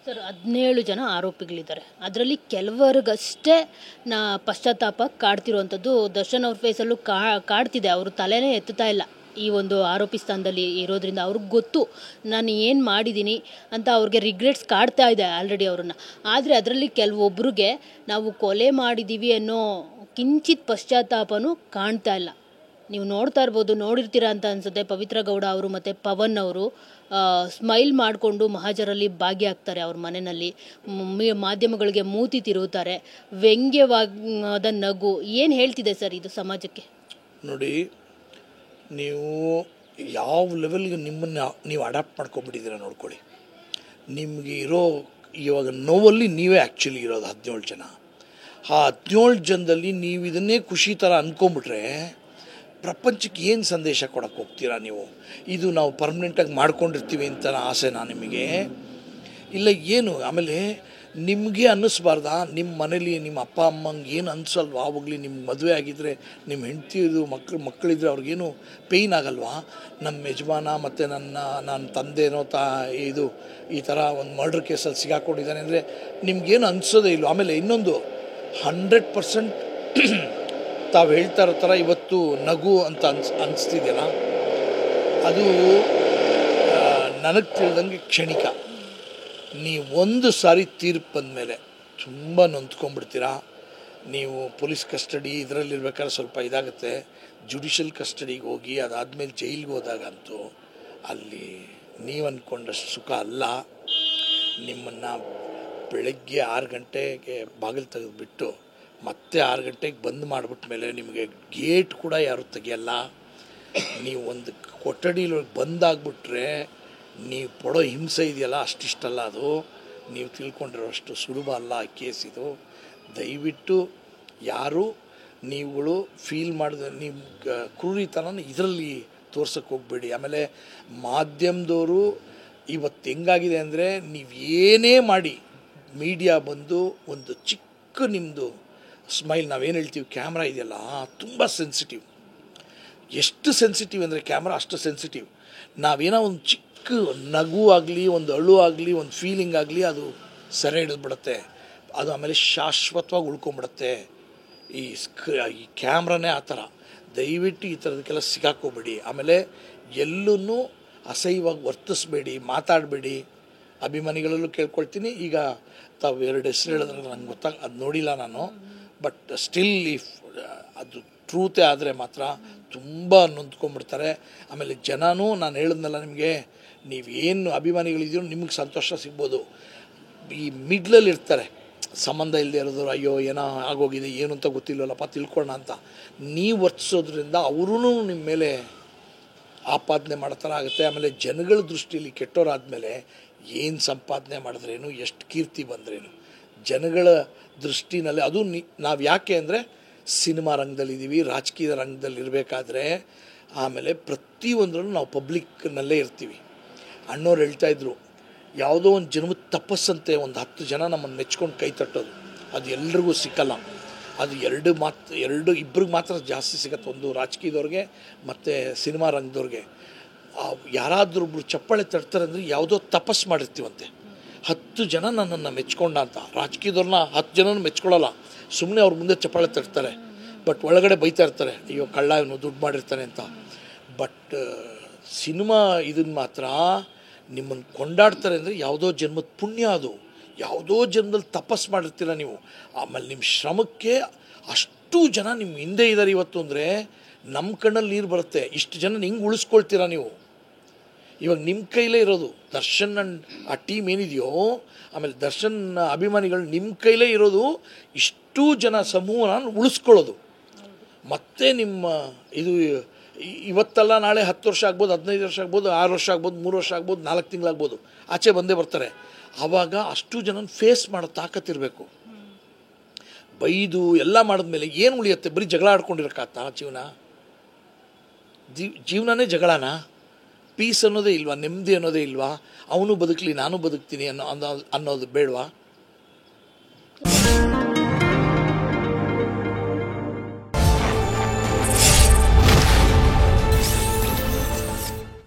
Sir 17 ಜನ ಆರೋಪಿಗಳಿದ್ದಾರೆ. ಅದರಲ್ಲಿ ಕೆಲವರಿಗಷ್ಟೇ ಪಶ್ಚಾತ್ತಾಪ ಕಾಡ್ತಿರುವಂಥದ್ದು. ದರ್ಶನ್ ಅವ್ರ ಫೇಸಲ್ಲೂ ಕಾಡ್ತಿದೆ. ಅವರು ತಲೆನೇ ಎತ್ತುತ್ತಾ ಇಲ್ಲ ಈ ಒಂದು ಆರೋಪಿ ಸ್ಥಾನದಲ್ಲಿ ಇರೋದ್ರಿಂದ. ಅವ್ರಿಗೆ ಗೊತ್ತು ನಾನು ಏನು ಮಾಡಿದ್ದೀನಿ ಅಂತ, ಅವ್ರಿಗೆ ರಿಗ್ರೆಟ್ಸ್ ಕಾಡ್ತಾ ಇದೆ ಆಲ್ರೆಡಿ ಅವ್ರನ್ನ. ಆದರೆ ಅದರಲ್ಲಿ ಕೆಲವೊಬ್ಬರಿಗೆ ನಾವು ಕೊಲೆ ಮಾಡಿದ್ದೀವಿ ಅನ್ನೋ ಕಿಂಚಿತ್ ಪಶ್ಚಾತ್ತಾಪನೂ ಕಾಣ್ತಾ ಇಲ್ಲ. ನೀವು ನೋಡ್ತಾ ಇರ್ಬೋದು, ನೋಡಿರ್ತೀರ ಅಂತ ಅನ್ಸುತ್ತೆ. ಪವಿತ್ರ ಗೌಡ ಅವರು ಮತ್ತು ಪವನ್ ಅವರು ಸ್ಮೈಲ್ ಮಾಡಿಕೊಂಡು ಮಹಾಜರಲ್ಲಿ ಭಾಗಿಯಾಗ್ತಾರೆ. ಅವ್ರ ಮನೆಯಲ್ಲಿ ಮಾಧ್ಯಮಗಳಿಗೆ ಮೂತಿ ತಿರುಗುತ್ತಾರೆ. ವ್ಯಂಗ್ಯವಾದ ನಗು ಏನು ಹೇಳ್ತಿದೆ ಸರ್ ಇದು ಸಮಾಜಕ್ಕೆ? ನೋಡಿ, ನೀವು ಯಾವ ಲೆವೆಲ್ಗೆ ನಿಮ್ಮನ್ನು ನೀವು ಅಡಾಪ್ಟ್ ಮಾಡ್ಕೊಂಬಿಟ್ಟಿದ್ದೀರ ನೋಡ್ಕೊಳ್ಳಿ. ನಿಮಗೆ ಇರೋ ಇವಾಗ ನೋವಲ್ಲಿ ನೀವೇ ಆ್ಯಕ್ಚುಲಿ ಇರೋದು 17 ಜನ. ಆ 17 ಜನದಲ್ಲಿ ನೀವು ಇದನ್ನೇ ಖುಷಿ ಥರ ಅಂದ್ಕೊಂಬಿಟ್ರೆ ಪ್ರಪಂಚಕ್ಕೆ ಏನು ಸಂದೇಶ ಕೊಡೋಕ್ಕೆ ಹೋಗ್ತೀರಾ ನೀವು? ಇದು ನಾವು ಪರ್ಮನೆಂಟಾಗಿ ಮಾಡ್ಕೊಂಡಿರ್ತೀವಿ ಅಂತ ಆಸೆನಾ ನಿಮಗೆ? ಇಲ್ಲ ಏನು? ಆಮೇಲೆ ನಿಮಗೆ ಅನ್ನಿಸ್ಬಾರ್ದಾ? ನಿಮ್ಮ ಮನೇಲಿ ನಿಮ್ಮ ಅಪ್ಪ ಅಮ್ಮಂಗೆ ಏನು ಅನಿಸಲ್ವಾ? ಆವಾಗಲಿ ನಿಮ್ಗೆ ಮದುವೆ ಆಗಿದ್ದರೆ ನಿಮ್ಮ ಹೆಂಡ್ತಿದು ಮಕ್ಕಳಿದ್ರೆ ಅವ್ರಿಗೇನು ಪೇಯ್ನ್ ಆಗಲ್ವಾ? ನಮ್ಮ ಯಜಮಾನ ಮತ್ತು ನನ್ನ ತಂದೆನೋ ಇದು ಈ ಥರ ಒಂದು ಮರ್ಡರ್ ಕೇಸಲ್ಲಿ ಸಿಗಾಕೊಂಡಿದ್ದಾನೆ ಅಂದರೆ ನಿಮ್ಗೇನು ಅನಿಸೋದೇ ಇಲ್ಲ. ಆಮೇಲೆ ಇನ್ನೊಂದು 100% ತಾವು ಹೇಳ್ತಾ ಇರೋ ಥರ ಇವತ್ತು ನಗು ಅಂತ ಅನಿಸ್ತಿದೆಯಲ್ಲ, ಅದು ನನಗೆ ತಿಳಿದಂಗೆ ಕ್ಷಣಿಕ. ನೀವು ಒಂದು ಸಾರಿ ತೀರ್ಪು ಬಂದಮೇಲೆ ತುಂಬ ನೊಂದ್ಕೊಂಡ್ಬಿಡ್ತೀರಾ. ನೀವು ಪೊಲೀಸ್ ಕಸ್ಟಡಿ ಇದರಲ್ಲಿರ್ಬೇಕಾದ್ರೆ ಸ್ವಲ್ಪ ಇದಾಗುತ್ತೆ. ಜುಡಿಷಿಯಲ್ ಕಸ್ಟಡಿಗೆ ಹೋಗಿ ಅದಾದಮೇಲೆ ಜೈಲಿಗೆ ಹೋದಾಗಂತೂ ಅಲ್ಲಿ ನೀವು ಅಂದ್ಕೊಂಡಷ್ಟು ಸುಖ ಅಲ್ಲ. ನಿಮ್ಮನ್ನು ಬೆಳಗ್ಗೆ 6 ಗಂಟೆಗೆ ಬಾಗಿಲು ತೆಗೆದುಬಿಟ್ಟು ಮತ್ತೆ 6 ಗಂಟೆಗೆ ಬಂದ್ ಮಾಡಿಬಿಟ್ಟ ಮೇಲೆ ನಿಮಗೆ ಗೇಟ್ ಕೂಡ ಯಾರು ತೆಗಿಯಲ್ಲ. ನೀವು ಒಂದು ಕೊಠಡಿಲೊಳಗೆ ಬಂದಾಗ್ಬಿಟ್ರೆ ನೀವು ಪಡೋ ಹಿಂಸೆ ಇದೆಯಲ್ಲ, ಅಷ್ಟಿಷ್ಟಲ್ಲ ಅದು. ನೀವು ತಿಳ್ಕೊಂಡಿರೋಷ್ಟು ಸುಲಭ ಅಲ್ಲ ಆ ಕೇಸ್ ಇದು. ದಯವಿಟ್ಟು ಯಾರು ನೀವುಗಳು ಫೀಲ್ ಮಾಡಿದ ನಿಮ್ಮ ಕ್ರೂರಿತನ ಇದರಲ್ಲಿ ತೋರ್ಸೋಕ್ಕೆ ಹೋಗಬೇಡಿ. ಆಮೇಲೆ ಮಾಧ್ಯಮದವರು ಇವತ್ತು ಹೆಂಗಾಗಿದೆ ಅಂದರೆ, ನೀವು ಏನೇ ಮಾಡಿ ಮೀಡಿಯಾ ಬಂದು ಒಂದು ಚಿಕ್ಕ ನಿಮ್ಮದು ಸ್ಮೈಲ್, ನಾವೇನು ಹೇಳ್ತೀವಿ ಕ್ಯಾಮ್ರಾ ಇದೆಯಲ್ಲ ತುಂಬ ಸೆನ್ಸಿಟಿವ್. ಎಷ್ಟು ಸೆನ್ಸಿಟಿವ್ ಅಂದರೆ ಕ್ಯಾಮ್ರಾ ಅಷ್ಟು ಸೆನ್ಸಿಟಿವ್. ನಾವೇನೋ ಒಂದು ಚಿಕ್ಕ ನಗು ಆಗಲಿ, ಒಂದು ಅಳು ಆಗಲಿ, ಒಂದು ಫೀಲಿಂಗ್ ಆಗಲಿ, ಅದು ಸೆರೆ ಹಿಡಿದ್ಬಿಡುತ್ತೆ. ಅದು ಆಮೇಲೆ ಶಾಶ್ವತವಾಗಿ ಉಳ್ಕೊಂಬಿಡುತ್ತೆ. ಈ ಕ್ಯಾಮ್ರಾನೇ ಆ ಥರ. ದಯವಿಟ್ಟು ಈ ಥರದಕ್ಕೆಲ್ಲ ಸಿಗಾಕೋಬೇಡಿ. ಆಮೇಲೆ ಎಲ್ಲೂ ಅಸಹ್ಯವಾಗಿ ವರ್ತಿಸ್ಬೇಡಿ, ಮಾತಾಡಬೇಡಿ. ಅಭಿಮಾನಿಗಳಲ್ಲೂ ಕೇಳ್ಕೊಳ್ತೀನಿ. ಈಗ ತಾವು 2 ಹೆಸರು ಹೇಳಿದ್ರೆ ನಂಗೆ ಅದು ನೋಡಿಲ್ಲ ನಾನು. ಬಟ್ ಸ್ಟಿಲ್ ಇಫ್ ಅದು ಟ್ರೂತೇ ಆದರೆ ಮಾತ್ರ ತುಂಬ ನೊಂದ್ಕೊಂಡ್ಬಿಡ್ತಾರೆ. ಆಮೇಲೆ ಜನನೂ, ನಾನು ಹೇಳಿದ್ನಲ್ಲ ನಿಮಗೆ, ನೀವು ಏನು ಅಭಿಮಾನಿಗಳಿದ್ದೀರೋ ನಿಮಗೆ ಸಂತೋಷ ಸಿಗ್ಬೋದು. ಈ ಮಿಡ್ಲಲ್ಲಿ ಇರ್ತಾರೆ, ಸಂಬಂಧ ಇಲ್ಲದೆ ಇರೋದು, ಅಯ್ಯೋ ಏನೋ ಆಗೋಗಿದೆ, ಏನು ಅಂತ ಗೊತ್ತಿಲ್ಲವಲ್ಲಪ್ಪ ತಿಳ್ಕೊಳ್ಳೋಣ ಅಂತ ನೀವು ವರ್ತಿಸೋದ್ರಿಂದ ಅವರೂ ನಿಮ್ಮ ಮೇಲೆ ಆಪಾದನೆ ಮಾಡೋ ಥರ ಆಗುತ್ತೆ. ಆಮೇಲೆ ಜನಗಳ ದೃಷ್ಟಿಯಲ್ಲಿ ಕೆಟ್ಟೋರಾದಮೇಲೆ ಏನು ಸಂಪಾದನೆ ಮಾಡಿದ್ರೇನು, ಎಷ್ಟು ಕೀರ್ತಿ ಬಂದ್ರೇನು, ಜನಗಳ ದೃಷ್ಟಿನಲ್ಲಿ ಅದು ನಾವು ಯಾಕೆ ಅಂದರೆ ಸಿನಿಮಾ ರಂಗದಲ್ಲಿದ್ದೀವಿ, ರಾಜಕೀಯ ರಂಗದಲ್ಲಿ ಇರಬೇಕಾದ್ರೆ ಆಮೇಲೆ ಪ್ರತಿಯೊಂದರಲ್ಲೂ ನಾವು ಪಬ್ಲಿಕ್ನಲ್ಲೇ ಇರ್ತೀವಿ. ಅಣ್ಣವ್ರು ಹೇಳ್ತಾಯಿದ್ರು, ಯಾವುದೋ ಒಂದು ಜನ್ಮದ ತಪಸ್ಸಂತೆ ಒಂದು 10 ಜನ ನಮ್ಮನ್ನು ಮೆಚ್ಕೊಂಡು ಕೈ ತಟ್ಟೋದು, ಅದು ಎಲ್ರಿಗೂ ಸಿಕ್ಕಲ್ಲ. ಅದು ಇಬ್ಬರಿಗೆ ಮಾತ್ರ ಜಾಸ್ತಿ ಸಿಗತ್ತೆ. ಒಂದು ರಾಜಕೀಯದವ್ರಿಗೆ ಮತ್ತು ಸಿನಿಮಾ ರಂಗದವ್ರಿಗೆ. ಯಾರಾದರೂ ಒಬ್ಬರು ಚಪ್ಪಾಳೆ ತಡ್ತಾರೆ ಅಂದರೆ ಯಾವುದೋ ತಪಸ್ಸು ಮಾಡಿರ್ತೀವಂತೆ. 10 ಜನ ನನ್ನನ್ನು ಮೆಚ್ಕೊಂಡ ಅಂತ. ರಾಜಕೀಯದವ್ರನ್ನ 10 ಜನನ ಮೆಚ್ಕೊಳ್ಳಲ್ಲ, ಸುಮ್ಮನೆ ಅವ್ರ ಮುಂದೆ ಚಪ್ಪಾಳೆ ತಡ್ತಾರೆ. ಬಟ್ ಒಳಗಡೆ ಬೈತಾ ಇರ್ತಾರೆ, ಅಯ್ಯೋ ಕಳ್ಳ ಇವನು ದುಡ್ಡು ಮಾಡಿರ್ತಾನೆ ಅಂತ. ಬಟ್ ಸಿನಿಮಾ ಇದನ್ನು ಮಾತ್ರ ನಿಮ್ಮನ್ನು ಕೊಂಡಾಡ್ತಾರೆ ಅಂದರೆ ಯಾವುದೋ ಜನ್ಮದ ಪುಣ್ಯ, ಅದು ಯಾವುದೋ ಜನ್ಮದಲ್ಲಿ ತಪಸ್ಸು ಮಾಡಿರ್ತೀರ ನೀವು. ಆಮೇಲೆ ನಿಮ್ಮ ಶ್ರಮಕ್ಕೆ ಅಷ್ಟು ಜನ ನಿಮ್ಮ ಹಿಂದೆ ಇದ್ದಾರೆ ಇವತ್ತು ಅಂದರೆ ನಮ್ಮ ಕಣ್ಣಲ್ಲಿ ನೀರು ಬರುತ್ತೆ. ಇಷ್ಟು ಜನ ಹಿಂಗೆ ಉಳಿಸ್ಕೊಳ್ತೀರಾ ನೀವು? ಇವಾಗ ನಿಮ್ಮ ಕೈಲೇ ಇರೋದು. ದರ್ಶನ್ ಆ ಟೀಮ್ ಏನಿದೆಯೋ, ಆಮೇಲೆ ದರ್ಶನ್ ಅಭಿಮಾನಿಗಳು ನಿಮ್ಮ ಕೈಲೇ ಇರೋದು. ಇಷ್ಟು ಜನ ಸಮೂಹನ ಉಳಿಸ್ಕೊಳ್ಳೋದು. ಮತ್ತು ನಿಮ್ಮ ಇದು ಇವತ್ತಲ್ಲ ನಾಳೆ 10 ವರ್ಷ ಆಗ್ಬೋದು, 15 ವರ್ಷ ಆಗ್ಬೋದು, 6 ವರ್ಷ ಆಗ್ಬೋದು, 3 ವರ್ಷ ಆಗ್ಬೋದು, 4 ತಿಂಗಳಾಗ್ಬೋದು, ಆಚೆ ಬಂದೇ ಬರ್ತಾರೆ. ಆವಾಗ ಅಷ್ಟು ಜನ ಫೇಸ್ ಮಾಡೋ ತಾಕತ್ತಿರಬೇಕು. ಬೈದು ಎಲ್ಲ ಮಾಡಿದ್ಮೇಲೆ ಏನು ಉಳಿಯುತ್ತೆ? ಬರೀ ಜಗಳ ಆಡ್ಕೊಂಡಿರೋಕ್ಕಾಗ್ತಾ ಜೀವನನೇ ಜಗಳನಾ? ಪೀಸ್ ಅನ್ನೋದೇ ಇಲ್ವಾ? ನೆಮ್ಮದಿ ಅನ್ನೋದೇ ಇಲ್ವಾ? ಅವನು ಬದುಕಲಿ ನಾನು ಬದುಕ್ತೀನಿ ಅನ್ನೋದು ಬೇಡವಾ?